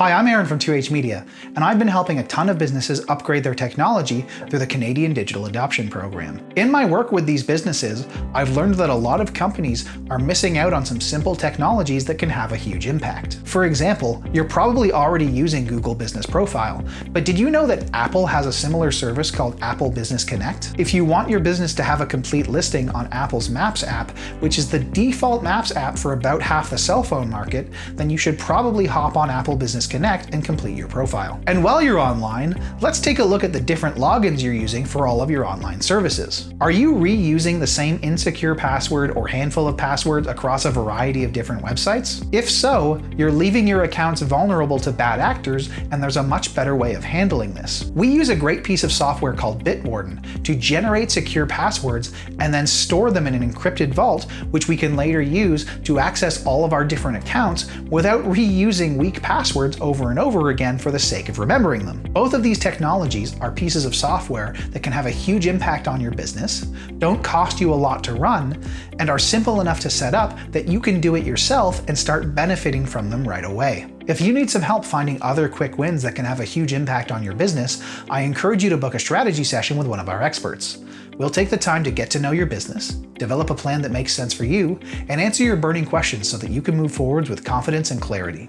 Hi, I'm Aaron from 2H Media, and I've been helping a ton of businesses upgrade their technology through the Canadian Digital Adoption Program. In my work with these businesses, I've learned that a lot of companies are missing out on some simple technologies that can have a huge impact. For example, you're probably already using Google Business Profile, but did you know that Apple has a similar service called Apple Business Connect? If you want your business to have a complete listing on Apple's Maps app, which is the default Maps app for about half the cell phone market, then you should probably hop on Apple Business Connect and complete your profile. And while you're online, let's take a look at the different logins you're using for all of your online services. Are you reusing the same insecure password or handful of passwords across a variety of different websites? If so, you're leaving your accounts vulnerable to bad actors, and there's a much better way of handling this. We use a great piece of software called Bitwarden to generate secure passwords and then store them in an encrypted vault, which we can later use to access all of our different accounts without reusing weak passwords over and over again for the sake of remembering them. Both of these technologies are pieces of software that can have a huge impact on your business, don't cost you a lot to run, and are simple enough to set up that you can do it yourself and start benefiting from them right away. If you need some help finding other quick wins that can have a huge impact on your business, I encourage you to book a strategy session with one of our experts. We'll take the time to get to know your business, develop a plan that makes sense for you, and answer your burning questions so that you can move forwards with confidence and clarity.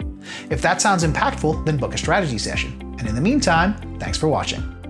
If that sounds impactful, then book a strategy session. And in the meantime, thanks for watching.